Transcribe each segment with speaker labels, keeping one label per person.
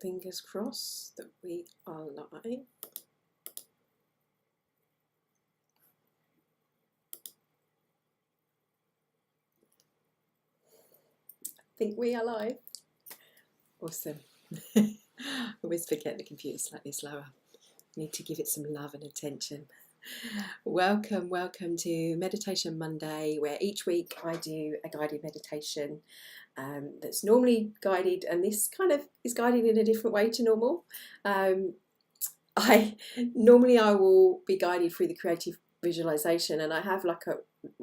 Speaker 1: Fingers crossed that we are live. I think we are live. Awesome. I always forget the computer's slightly slower. Need to give it some love and attention. Welcome to Meditation Monday, where each week I do a guided meditation that's normally guided, and this kind of is guided in a different way to normal. I will be guided through the creative visualization, and I have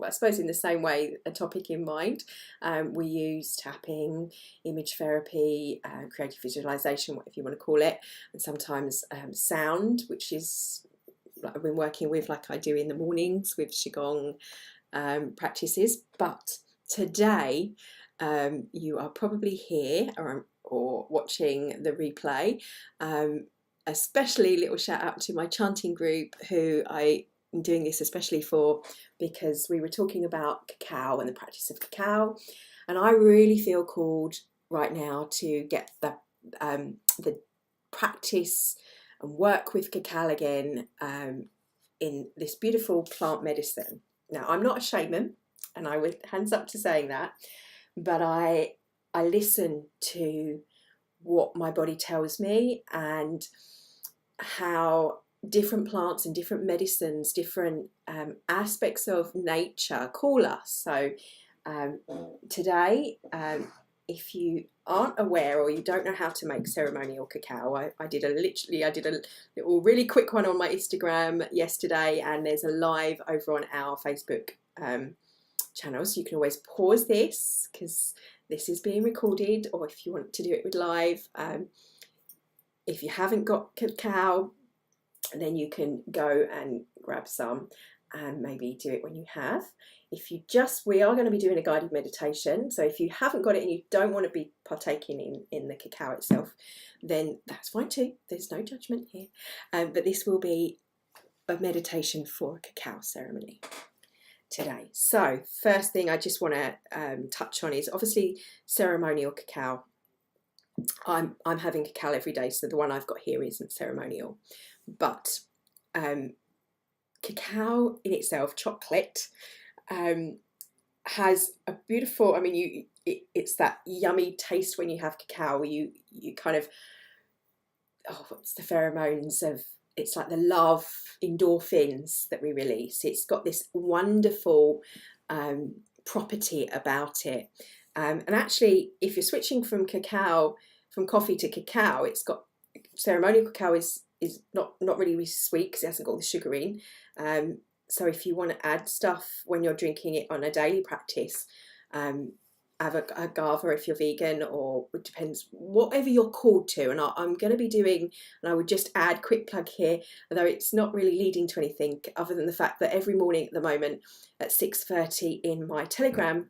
Speaker 1: I suppose in the same way, a topic in mind. We use tapping, image therapy, creative visualization, whatever you want to call it, and sometimes sound, which is I've been working with, like I do in the mornings with Qigong practices. But today you are probably here or watching the replay. Especially little shout out to my chanting group, who I am doing this especially for, because we were talking about cacao and the practice of cacao, and I really feel called right now to get the practice and work with cacao again in this beautiful plant medicine. Now, I'm not a shaman, and I would hands up to saying that, but I listen to what my body tells me, and how different plants and different medicines, different aspects of nature call us. So today, if you aren't aware or you don't know how to make ceremonial cacao, I did a little really quick one on my Instagram yesterday, and there's a live over on our Facebook channel, so you can always pause this because this is being recorded, or if you want to do it with live. If you haven't got cacao, then you can go and grab some and maybe do it when you have. We are going to be doing a guided meditation, so if you haven't got it and you don't want to be partaking in the cacao itself, then that's fine too. There's no judgment here. But this will be a meditation for a cacao ceremony today. So first thing I just want to touch on is obviously ceremonial cacao. I'm having cacao every day, so the one I've got here isn't ceremonial, but cacao in itself, chocolate, has a beautiful, it's that yummy taste when you have cacao. You kind of, what's the pheromones of, it's like the love endorphins that we release. It's got this wonderful property about it. And actually, if you're switching from coffee to cacao, it's got ceremonial cacao is not really sweet because it hasn't got all the sugar in. So if you want to add stuff when you're drinking it on a daily practice, agave if you're vegan, or it depends, whatever you're called to. And I'm going to be doing, and I would just add, quick plug here, although it's not really leading to anything other than the fact that every morning at the moment at 6:30 in my Telegram,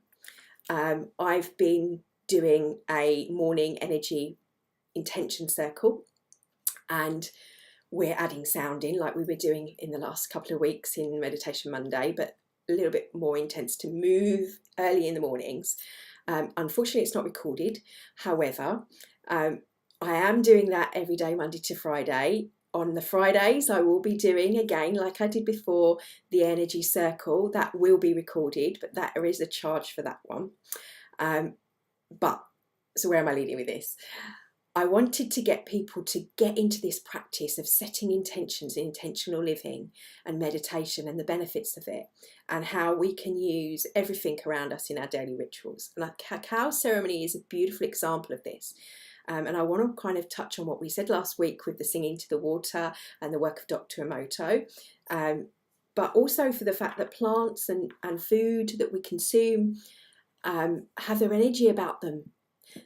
Speaker 1: I've been doing a morning energy intention circle, and we're adding sound in like we were doing in the last couple of weeks in Meditation Monday, but a little bit more intense to move early in the mornings. Unfortunately, it's not recorded. However, I am doing that every day, Monday to Friday. On the Fridays, I will be doing, again, like I did before, the energy circle. That will be recorded, but there is a charge for that one. So where am I leading with this? I wanted to get people to get into this practice of setting intentions, intentional living and meditation, and the benefits of it, and how we can use everything around us in our daily rituals. And a cacao ceremony is a beautiful example of this. And I want to kind of touch on what we said last week with the singing to the water and the work of Dr. Emoto, but also for the fact that plants and food that we consume have their energy about them.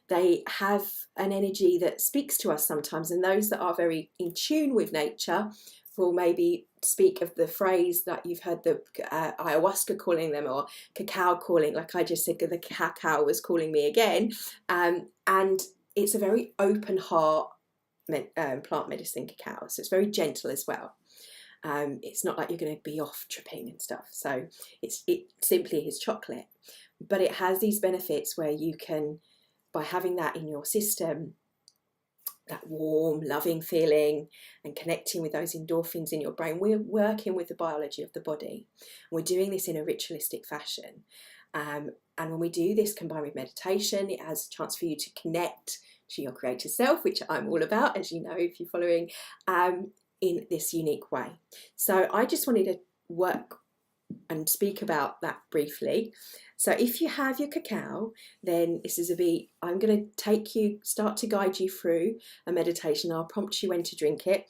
Speaker 1: They have an energy that speaks to us sometimes, and those that are very in tune with nature will maybe speak of the phrase that you've heard the ayahuasca calling them, or cacao calling, like I just said, the cacao was calling me again. And it's a very open heart plant medicine, cacao, so it's very gentle as well. It's not like you're going to be off tripping and stuff. So it simply is chocolate, but it has these benefits where you can, by having that in your system, that warm, loving feeling and connecting with those endorphins in your brain. We're working with the biology of the body. We're doing this in a ritualistic fashion. And when we do this combined with meditation, it has a chance for you to connect to your creative self, which I'm all about, as you know, if you're following, in this unique way. So I just wanted to work and speak about that briefly. So if you have your cacao, then this is I'm going to start to guide you through a meditation. I'll prompt you when to drink it.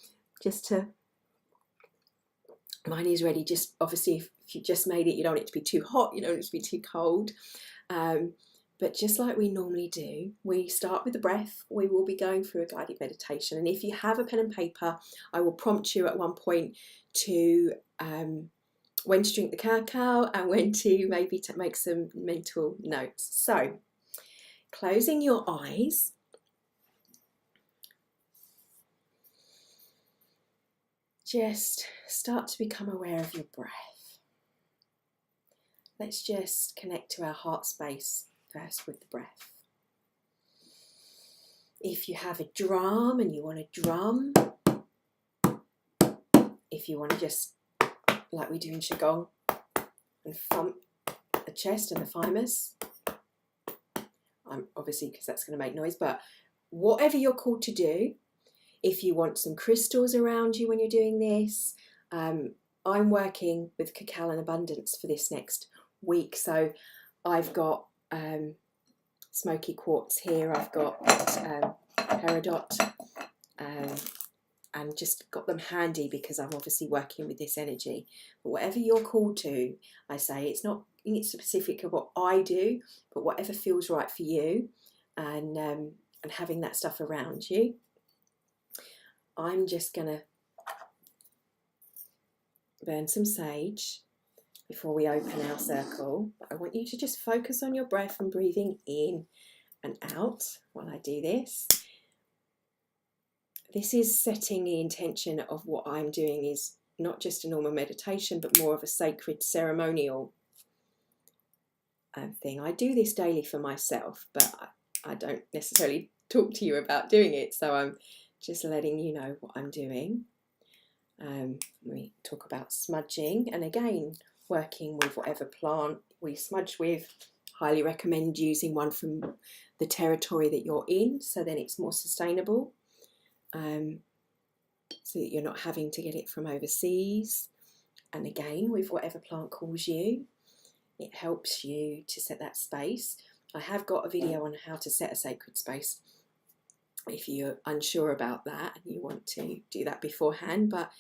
Speaker 1: Mine is ready. Just obviously, if you just made it, you don't want it to be too hot, you don't want it to be too cold. But just like we normally do, we start with the breath. We will be going through a guided meditation. And if you have a pen and paper, I will prompt you at one point to when to drink the cacao and when to maybe to make some mental notes. So, closing your eyes. Just start to become aware of your breath. Let's just connect to our heart space first with the breath. If you have a drum and you want to drum, if you want to just, like we do in Qigong, and thump the chest and the thymus, obviously because that's going to make noise, but whatever you're called to do. If you want some crystals around you when you're doing this, I'm working with cacao in abundance for this next week. So I've got smoky quartz here, I've got peridot, and just got them handy because I'm obviously working with this energy. But whatever you're called to, I say, it's not specific of what I do, but whatever feels right for you, and having that stuff around you. I'm just going to burn some sage before we open our circle. I want you to just focus on your breath and breathing in and out while I do this. This is setting the intention of what I'm doing is not just a normal meditation, but more of a sacred ceremonial thing. I do this daily for myself, but I don't necessarily talk to you about doing it. So I'm just letting you know what I'm doing. We talk about smudging, and again, working with whatever plant we smudge with. Highly recommend using one from the territory that you're in, so then it's more sustainable, so that you're not having to get it from overseas. And again, with whatever plant calls you, it helps you to set that space. I have got a video on how to set a sacred space if you're unsure about that and you want to do that beforehand, but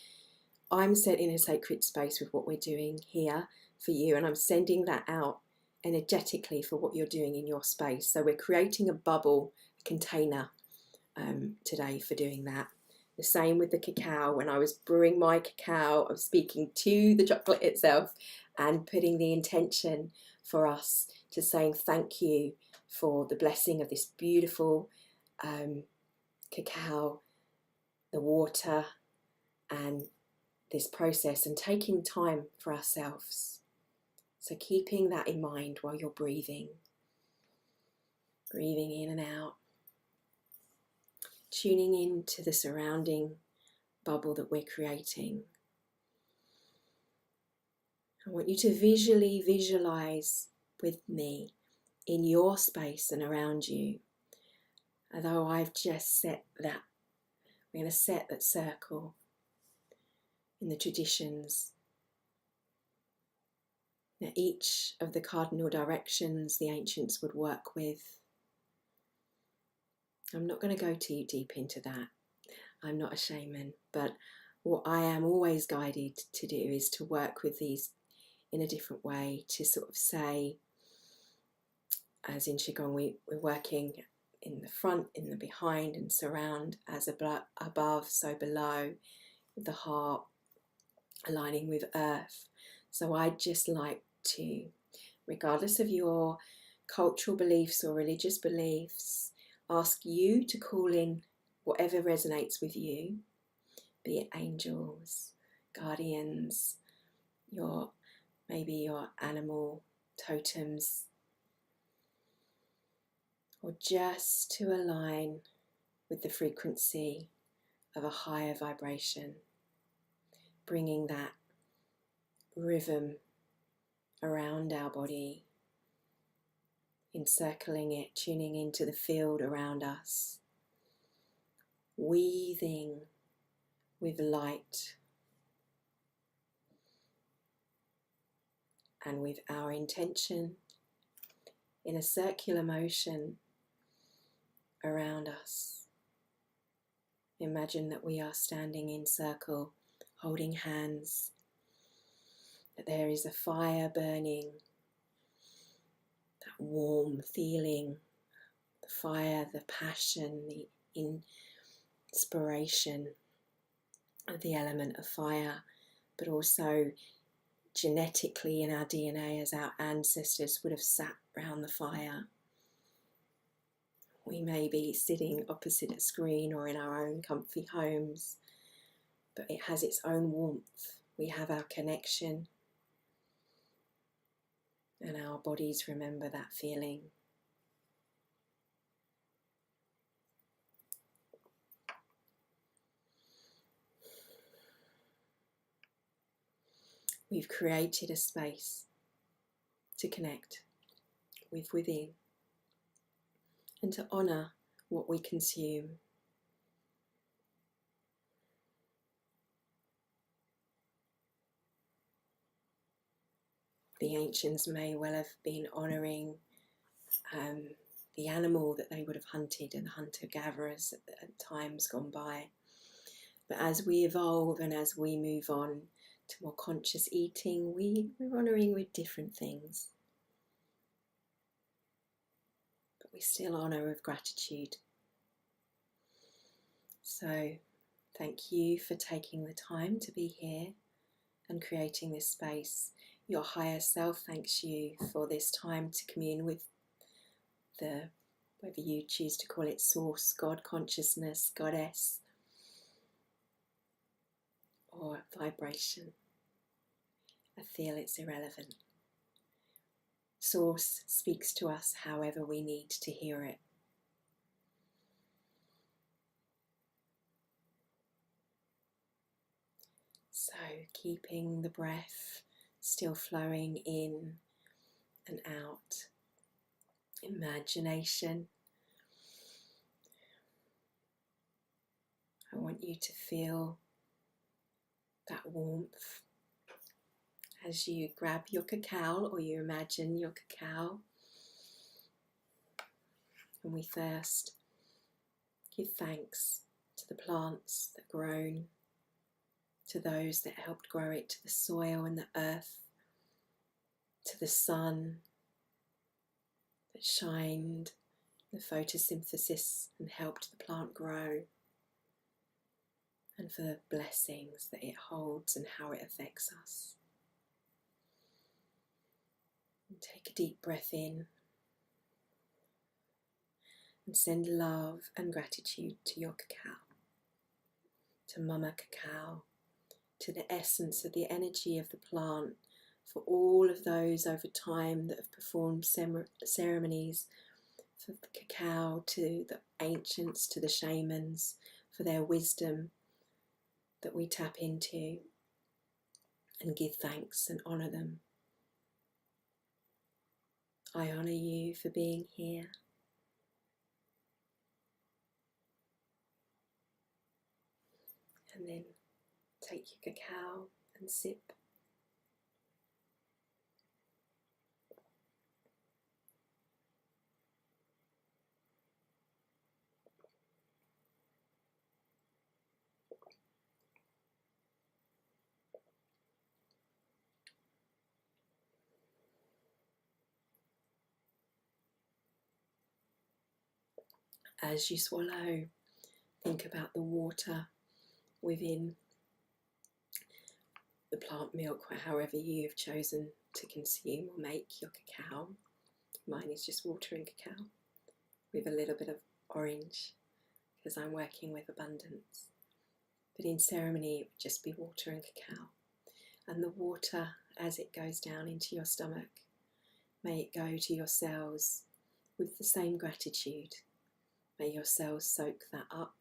Speaker 1: I'm setting a sacred space with what we're doing here for you, and I'm sending that out energetically for what you're doing in your space. So we're creating a bubble, a container today for doing that. The same with the cacao. When I was brewing my cacao, I was speaking to the chocolate itself and putting the intention for us to saying thank you for the blessing of this beautiful cacao, the water, and this process, and taking time for ourselves. So keeping that in mind while you're breathing in and out, tuning into the surrounding bubble that we're creating. I want you to visualize with me in your space and around you. Although I've just set that, we're going to set that circle in the traditions. Now, each of the cardinal directions the ancients would work with. I'm not going to go too deep into that. I'm not a shaman, but what I am always guided to do is to work with these in a different way, to sort of say, as in Qigong, we're working in the front, in the behind, and surround, as above, so below, with the heart aligning with earth. So I'd just like to, regardless of your cultural beliefs or religious beliefs, ask you to call in whatever resonates with you, be it angels, guardians, maybe your animal totems, or just to align with the frequency of a higher vibration, bringing that rhythm around our body, encircling it, tuning into the field around us, weaving with light and with our intention in a circular motion around us. Imagine that we are standing in circle, holding hands, that there is a fire burning, that warm feeling, the fire, the passion, the inspiration of the element of fire, but also genetically in our DNA, as our ancestors would have sat round the fire. We may be sitting opposite a screen or in our own comfy homes, but it has its own warmth. We have our connection, and our bodies remember that feeling. We've created a space to connect with within and to honour what we consume. The ancients may well have been honouring the animal that they would have hunted, and hunter-gatherers at times gone by. But as we evolve and as we move on to more conscious eating, we're honouring with different things. But we still honour with gratitude. So thank you for taking the time to be here and creating this space. Your higher self thanks you for this time to commune with the, whether you choose to call it source, God consciousness, goddess, or vibration. I feel it's irrelevant. Source speaks to us however we need to hear it. So keeping the breath still flowing in and out. Imagination. I want you to feel that warmth as you grab your cacao, or you imagine your cacao. And we first give thanks to the plants that grown, to those that helped grow it, to the soil and the earth, to the sun that shined the photosynthesis and helped the plant grow, and for the blessings that it holds and how it affects us. And take a deep breath in and send love and gratitude to your cacao, to Mama Cacao, to the essence of the energy of the plant, for all of those over time that have performed ceremonies, for the cacao, to the ancients, to the shamans, for their wisdom that we tap into and give thanks and honour them. I honour you for being here. And then take your cacao and sip. As you swallow, think about the water within the plant milk, or however you have chosen to consume or make your cacao. Mine is just water and cacao with a little bit of orange, because I'm working with abundance. But in ceremony it would just be water and cacao. And the water, as it goes down into your stomach, may it go to your cells with the same gratitude May your cells soak that up.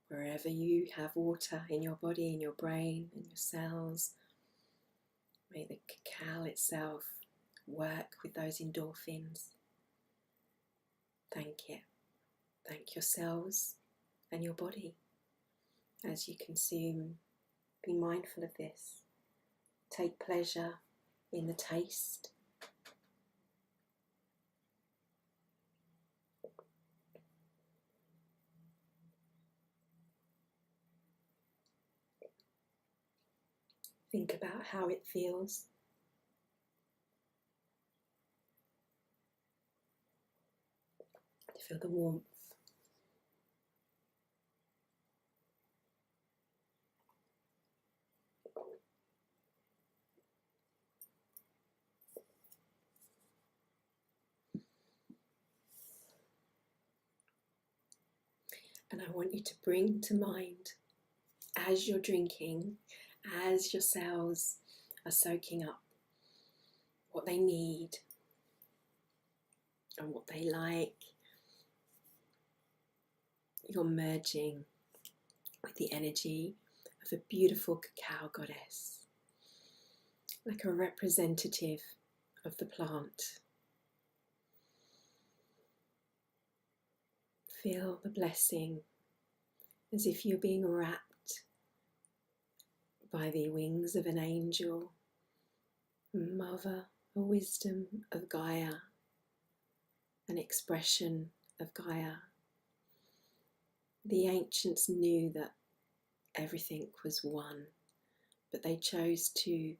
Speaker 1: Wherever you have water in your body, in your brain, in your cells, may the cacao itself work with those endorphins. Thank it. Thank your cells and your body. As you consume, be mindful of this. Take pleasure in the taste. Think about how it feels. Feel the warmth. And I want you to bring to mind, as you're drinking, as your cells are soaking up what they need and what they like, you're merging with the energy of a beautiful cacao goddess, like a representative of the plant. Feel the blessing as if you're being wrapped by the wings of an angel, mother, a wisdom of Gaia, an expression of Gaia. The ancients knew that everything was one, but they chose to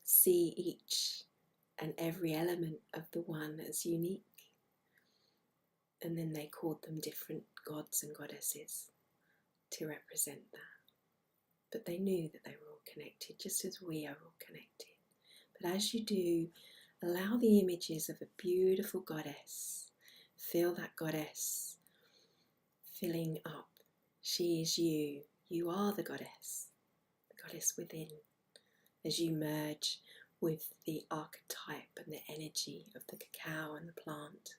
Speaker 1: see each and every element of the one as unique. And then they called them different gods and goddesses to represent that. But they knew that they were all connected, just as we are all connected. But as you do, allow the images of a beautiful goddess. Feel that goddess filling up. She is you. You are the goddess within. As you merge with the archetype and the energy of the cacao and the plant.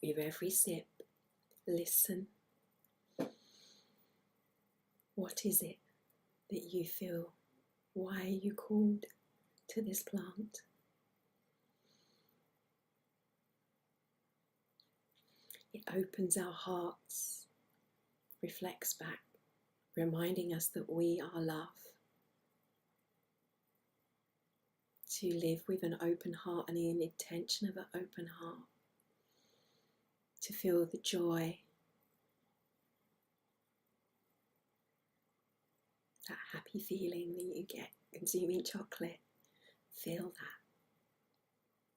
Speaker 1: With every sip, listen. What is it that you feel? Why are you called to this plant? It opens our hearts, reflects back, reminding us that we are love. To live with an open heart and an intention of an open heart. To feel the joy, that happy feeling that you get consuming chocolate. Feel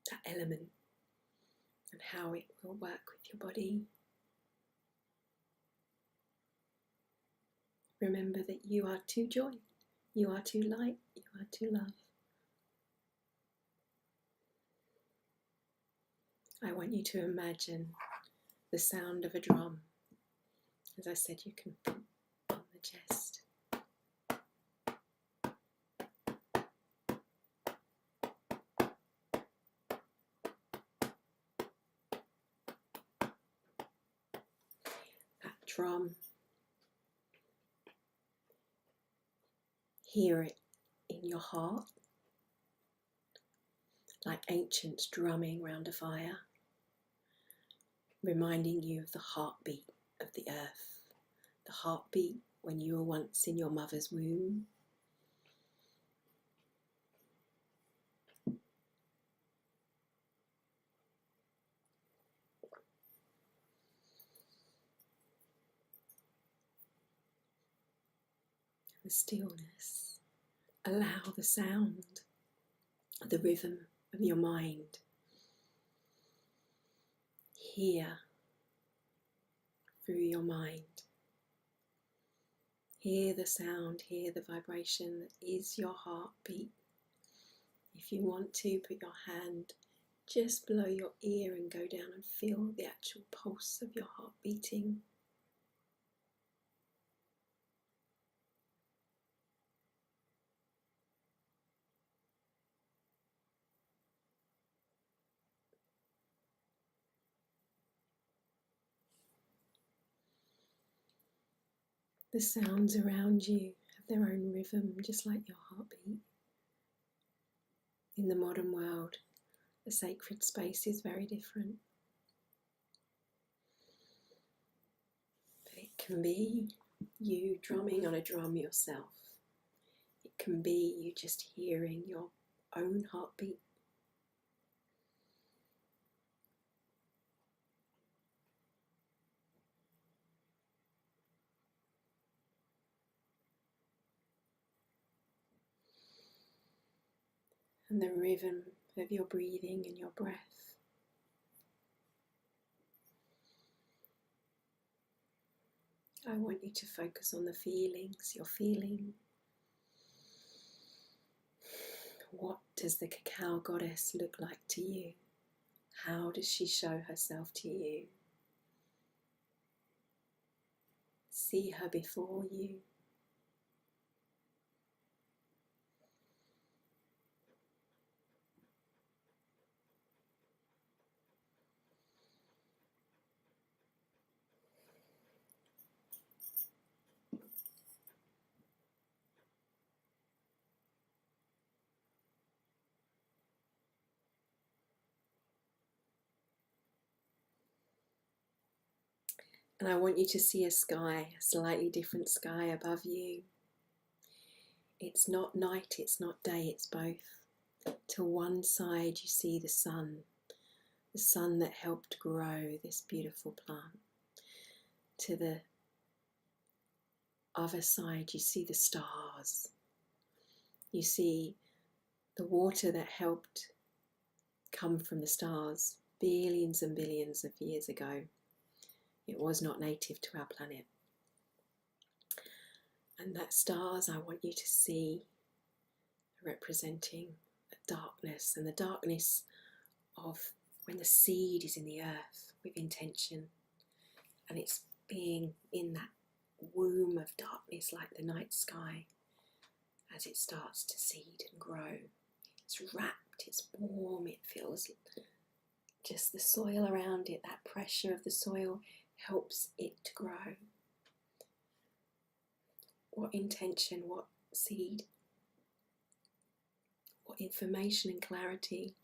Speaker 1: that element and how it will work with your body. Remember that you are to joy, you are to light, you are to love. I want you to imagine the sound of a drum. As I said, you can put on the chest. That drum, hear it in your heart, like ancients drumming round a fire, reminding you of the heartbeat of the earth, the heartbeat when you were once in your mother's womb. The stillness. Allow the sound, the rhythm of your mind. Hear through your mind. Hear the sound, hear the vibration that is your heartbeat. If you want to, put your hand just below your ear and go down and feel the actual pulse of your heart beating. The sounds around you have their own rhythm, just like your heartbeat. In the modern world, the sacred space is very different. But it can be you drumming on a drum yourself. It can be you just hearing your own heartbeat. And the rhythm of your breathing and your breath. I want you to focus on the feelings you're feeling. What does the Cacao goddess look like to you? How does she show herself to you? See her before you. And I want you to see a sky, a slightly different sky above you. It's not night, it's not day, it's both. To one side you see the sun that helped grow this beautiful plant. To the other side you see the stars. You see the water that helped come from the stars billions and billions of years ago. It was not native to our planet. And that stars I want you to see representing the darkness, and the darkness of when the seed is in the earth with intention and it's being in that womb of darkness like the night sky as it starts to seed and grow. It's wrapped, it's warm, it feels just the soil around it, that pressure of the soil helps it to grow. What intention, what seed, what information and clarity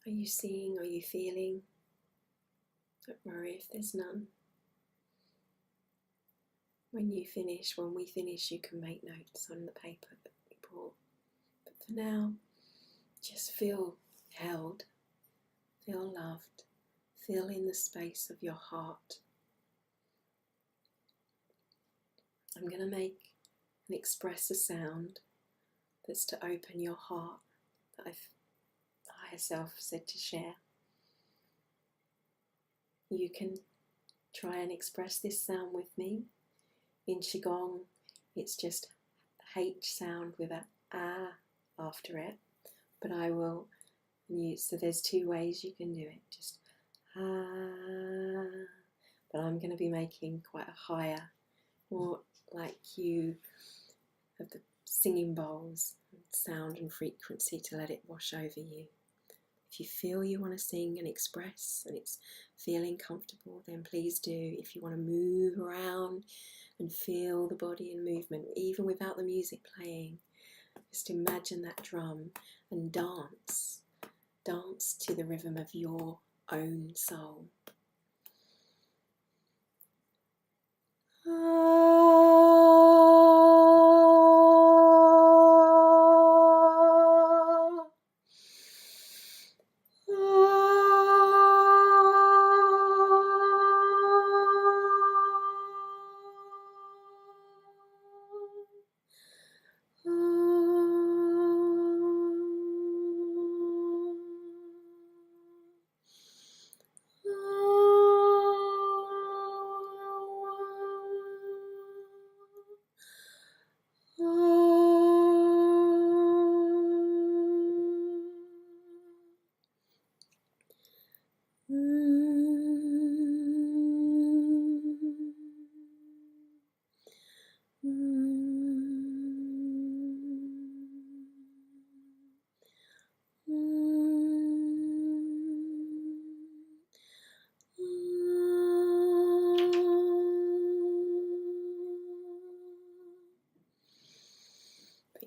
Speaker 1: are you seeing, are you feeling? Don't worry if there's none. When we finish, you can make notes on the paper that we brought. But for now, just feel held, feel loved, feel in the space of your heart. I'm going to make and express a sound that's to open your heart that I herself said to share. You can try and express this sound with me. In Qigong, it's just H sound with a ah after it, but I will use, so there's two ways you can do it, just ah, but I'm going to be making quite a higher, more like you have the singing bowls, sound and frequency to let it wash over you. If you feel you want to sing and express and it's feeling comfortable, then please do. If you want to move around and feel the body in movement, even without the music playing, just imagine that drum and dance. Dance to the rhythm of your own soul.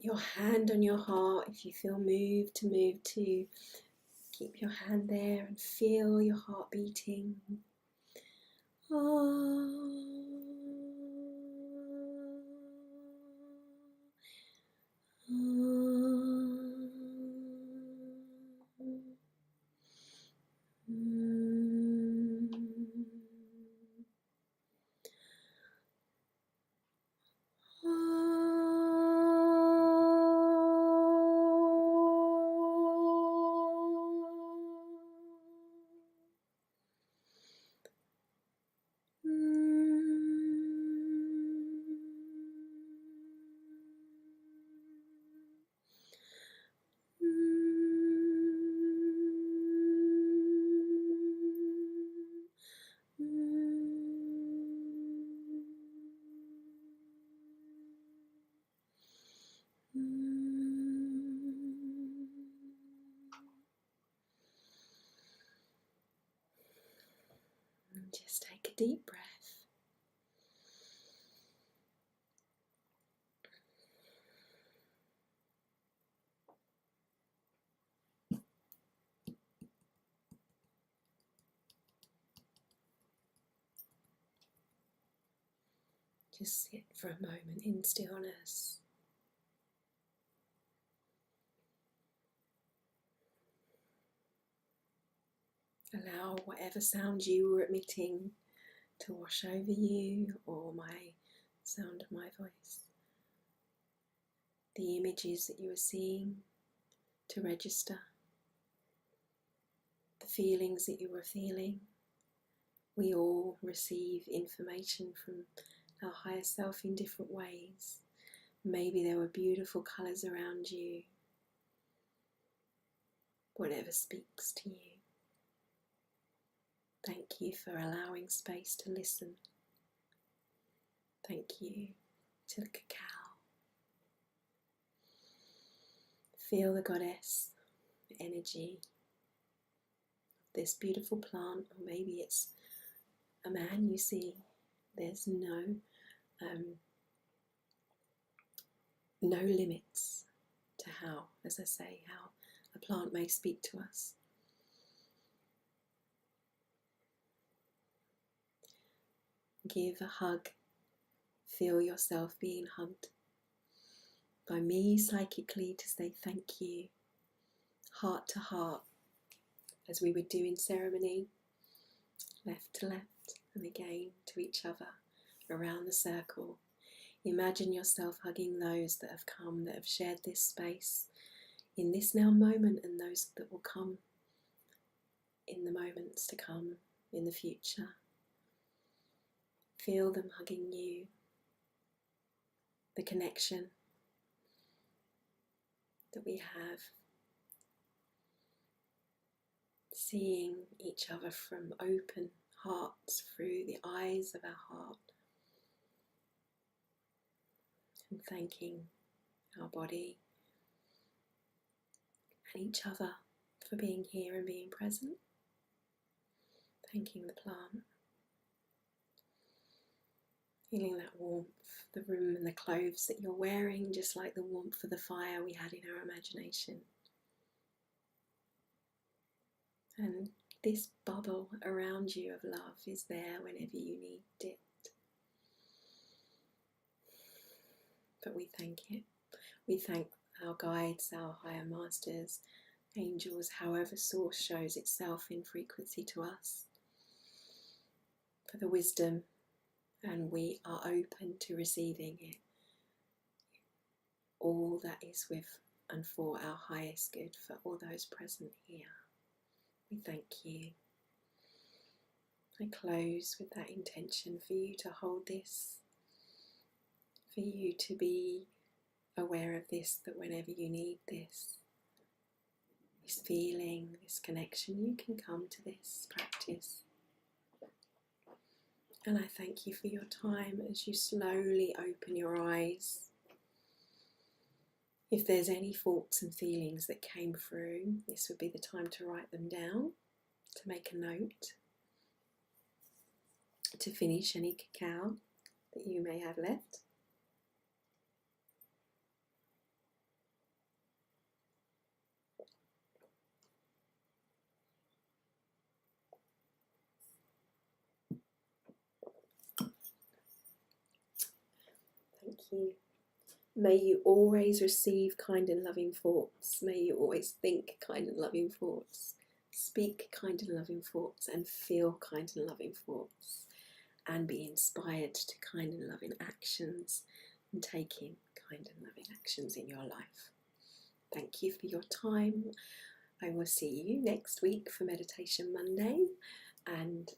Speaker 1: your hand on your heart. If you feel moved to move to, keep your hand there and feel your heart beating. Just take a deep breath. Just sit for a moment in stillness. Allow whatever sound you were emitting to wash over you, or my sound of my voice. The images that you were seeing to register. The feelings that you were feeling. We all receive information from our higher self in different ways. Maybe there were beautiful colours around you. Whatever speaks to you. Thank you for allowing space to listen. Thank you to the cacao. Feel the goddess energy of this beautiful plant, or maybe it's a man you see. There's no limits to how, as I say, how a plant may speak to us. Give a hug. Feel yourself being hugged by me psychically to say thank you, heart to heart, as we would do in ceremony, left to left, and again to each other around the circle. Imagine yourself hugging those that have come, that have shared this space in this now moment, and those that will come in the moments to come in the future. Feel them hugging you. The connection that we have, seeing each other from open hearts through the eyes of our heart, and thanking our body and each other for being here and being present, thanking the plant. Feeling that warmth, the room and the clothes that you're wearing, just like the warmth of the fire we had in our imagination. And this bubble around you of love is there whenever you need it. But we thank it. We thank our guides, our higher masters, angels, however source shows itself in frequency to us, for the wisdom. And we are open to receiving it, all that is with and for our highest good, for all those present here. We thank you. I close with that intention for you to hold this, for you to be aware of this, that whenever you need this feeling, this connection, you can come to this practice. And I thank you for your time as you slowly open your eyes. If there's any thoughts and feelings that came through, this would be the time to write them down, to make a note, to finish any cacao that you may have left. you. May you always receive kind and loving thoughts. May you always think kind and loving thoughts. Speak kind and loving thoughts and feel kind and loving thoughts. And be inspired to kind and loving actions and taking kind and loving actions in your life. Thank you for your time. I will see you next week for Meditation Monday, and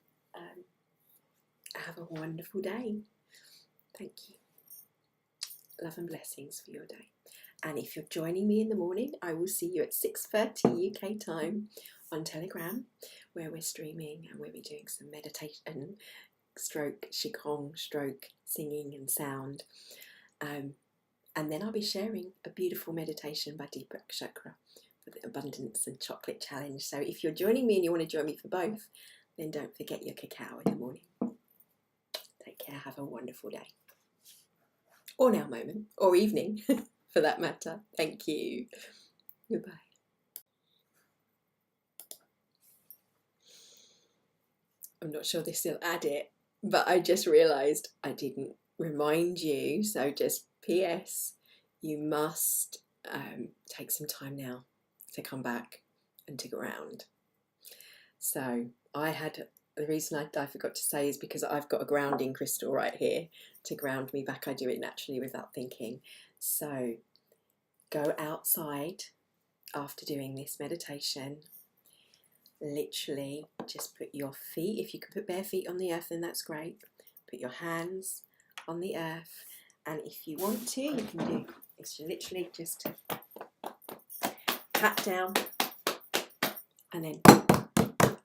Speaker 1: have a wonderful day. Thank you. Love and blessings for your day. And if you're joining me in the morning, I will see you at 6:30 UK time on Telegram, where we're streaming and we'll be doing some meditation, stroke Qigong, stroke singing and sound. And then I'll be sharing a beautiful meditation by Deepak Chakra for the Abundance and Chocolate Challenge. So if you're joining me and you want to join me for both, then don't forget your cacao in the morning. Take care, have a wonderful day. Or now moment, or evening for that matter. Thank you. Goodbye. I'm not sure this will add it, but I just realised I didn't remind you. So just PS, you must take some time now to come back and to ground. So the reason I forgot to say is because I've got a grounding crystal right here to ground me back. I do it naturally without thinking. So go outside after doing this meditation. Literally just put your feet, if you can put bare feet on the earth, then that's great. Put your hands on the earth, and if you want to, you can do, it's literally just pat down and then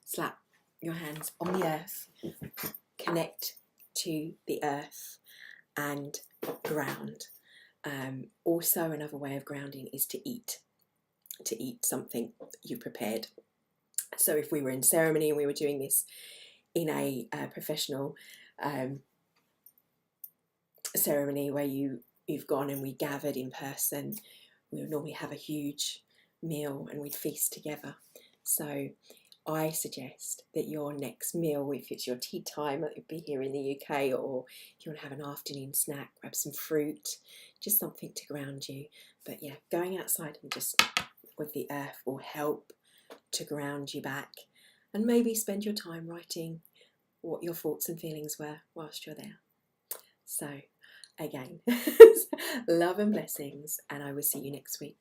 Speaker 1: slap your hands on the earth, connect to the earth and ground. Also, another way of grounding is to eat something you prepared. So if we were in ceremony and we were doing this in a professional ceremony where you've gone and we gathered in person, we would normally have a huge meal and we'd feast together. So I suggest that your next meal, if it's your tea time, it would be here in the UK, or if you want to have an afternoon snack, grab some fruit, just something to ground you. But yeah, going outside and just with the earth will help to ground you back, and maybe spend your time writing what your thoughts and feelings were whilst you're there. So again, love and blessings, and I will see you next week.